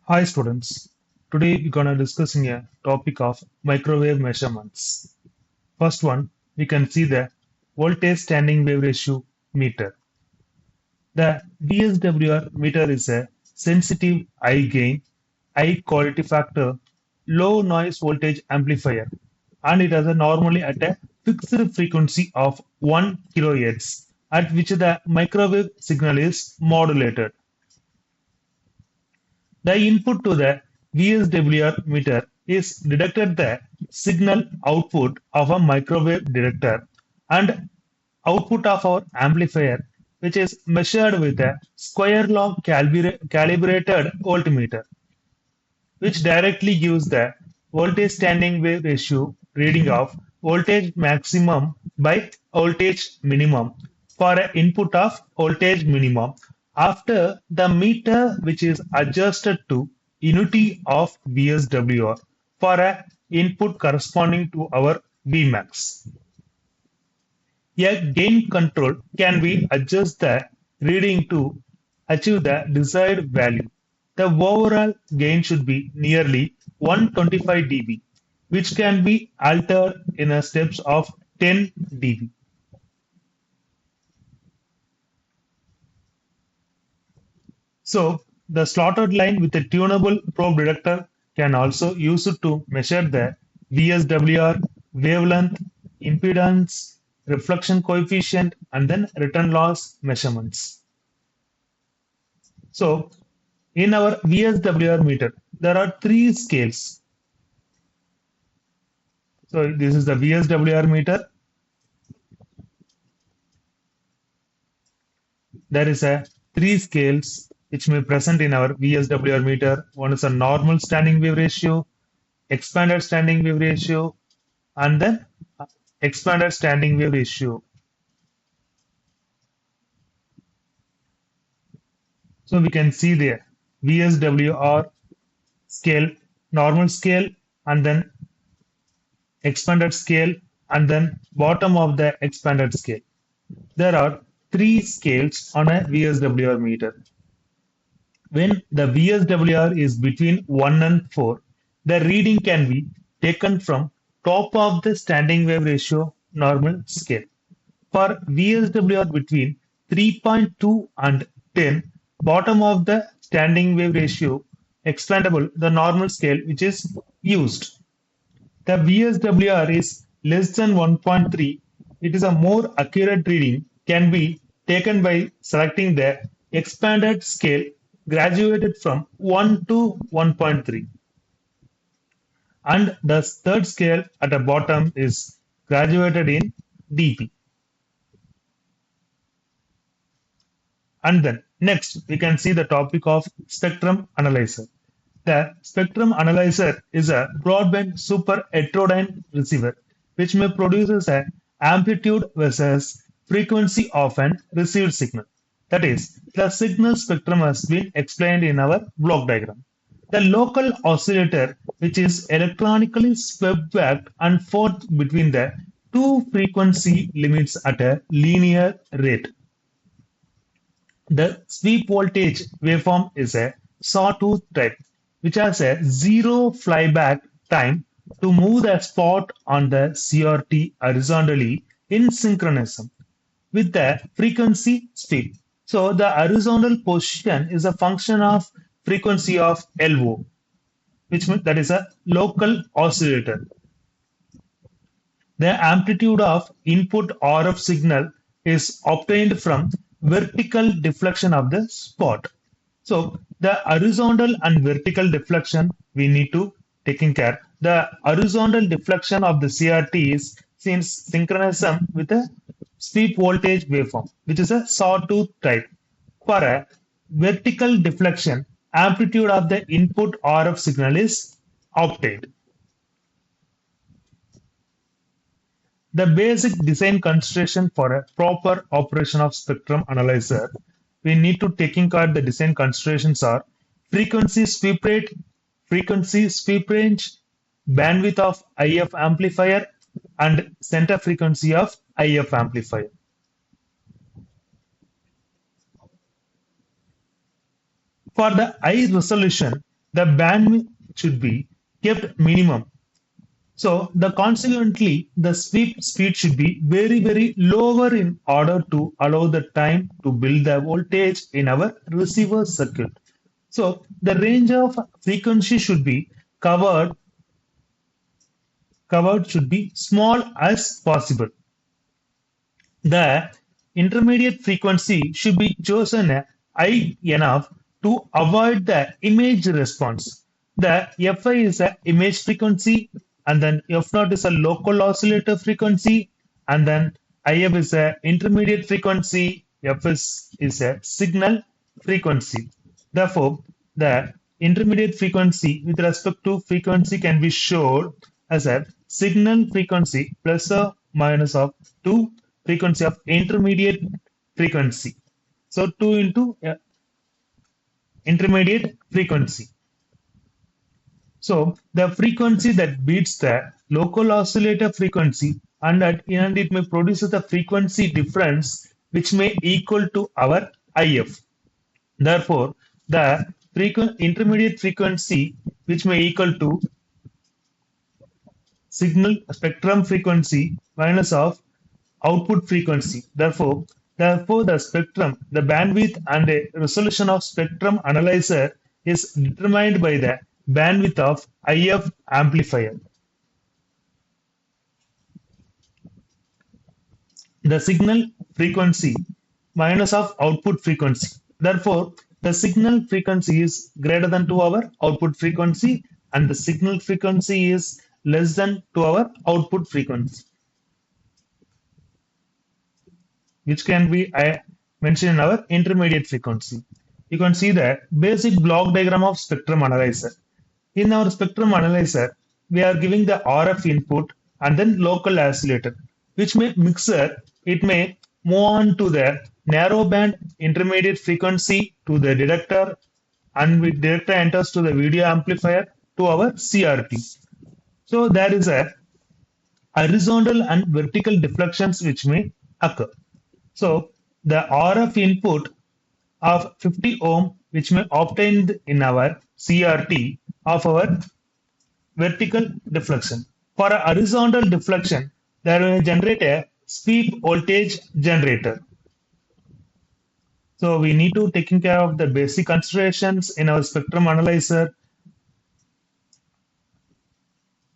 Hi students, today we're gonna discussing a topic of microwave measurements. First one, we can see the voltage standing wave ratio meter. The VSWR meter is a sensitive high gain, high quality factor, low noise voltage amplifier, and it has a normally at a fixed frequency of 1 kHz at which the microwave signal is modulated. The input to the VSWR meter is deducted the signal output of a microwave detector and output of our amplifier, which is measured with a square law calibrated voltmeter, which directly gives the voltage standing wave ratio reading of voltage maximum by voltage minimum for an input of voltage minimum after the meter which is adjusted to unity of VSWR for an input corresponding to our Vmax. A gain control can be adjust the reading to achieve the desired value. The overall gain should be nearly 125 dB, which can be altered in a steps of 10 dB. So the slotted line with a tunable probe detector can also use it to measure the VSWR, wavelength, impedance, reflection coefficient, and then return loss measurements. So in our VSWR meter, there are three scales. So this is the VSWR meter. There is a three scales which may present in our VSWR meter. One is a normal standing wave ratio, expanded standing wave ratio, and then expanded standing wave ratio. So we can see the VSWR scale, normal scale, and then expanded scale, and then bottom of the expanded scale. There are three scales on a VSWR meter. When the VSWR is between 1 and 4, the reading can be taken from top of the standing wave ratio normal scale. For VSWR between 3.2 and 10, bottom of the standing wave ratio expandable the normal scale which is used. The VSWR is less than 1.3. It is a more accurate reading can be taken by selecting the expanded scale graduated from 1 to 1.3. And the third scale at the bottom is graduated in dB. And then next we can see the topic of spectrum analyzer. The spectrum analyzer is a broadband super heterodyne receiver which may produce an amplitude versus frequency of an received signal. That is, the signal spectrum has been explained in our block diagram. The local oscillator, which is electronically swept back and forth between the two frequency limits at a linear rate. The sweep voltage waveform is a sawtooth type, which has a zero flyback time to move the spot on the CRT horizontally in synchronism with the frequency sweep. So the horizontal position is a function of frequency of LO, which means that is a local oscillator. The amplitude of input RF signal is obtained from vertical deflection of the spot. So the horizontal and vertical deflection we need to taking care. The horizontal deflection of the CRT is since synchronism with a sweep voltage waveform, which is a sawtooth type. For a vertical deflection, amplitude of the input RF signal is obtained. The basic design consideration for a proper operation of spectrum analyzer, we need to take in account the design considerations are frequency sweep rate, frequency sweep range, bandwidth of IF amplifier, and center frequency of IF amplifier. For the high resolution, the bandwidth should be kept minimum. So the consequently, the sweep speed should be very, very lower in order to allow the time to build the voltage in our receiver circuit. So the range of frequency should be covered should be small as possible. The intermediate frequency should be chosen high enough to avoid the image response. The Fi is a image frequency, and then F0 is a local oscillator frequency, and then IF is a intermediate frequency, Fs is a signal frequency. Therefore, the intermediate frequency with respect to frequency can be shown as a signal frequency plus or minus of 2 frequency of intermediate frequency. So 2 into intermediate frequency. So the frequency that beats the local oscillator frequency and it may produce the frequency difference which may equal to our IF. Therefore, the intermediate frequency which may equal to signal spectrum frequency minus of output frequency. Therefore, the spectrum, the bandwidth and the resolution of spectrum analyzer is determined by the bandwidth of IF amplifier. The signal frequency minus of output frequency. Therefore, the signal frequency is greater than to our output frequency and the signal frequency is less than to our output frequency, which can be mentioned in our intermediate frequency. You can see the basic block diagram of spectrum analyzer. In our spectrum analyzer, we are giving the RF input and then local oscillator, which may mixer, it may move on to the narrow band intermediate frequency to the detector, and with detector enters to the video amplifier to our CRT. So there is a horizontal and vertical deflections which may occur. So the RF input of 50 ohm which may obtained in our CRT of our vertical deflection. For a horizontal deflection, there will generate a sweep voltage generator. So we need to take care of the basic considerations in our spectrum analyzer.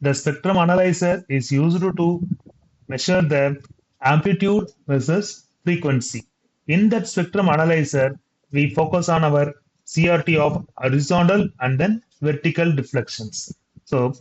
The spectrum analyzer is used to measure the amplitude versus frequency. In that spectrum analyzer, we focus on our CRT of horizontal and then vertical deflections. So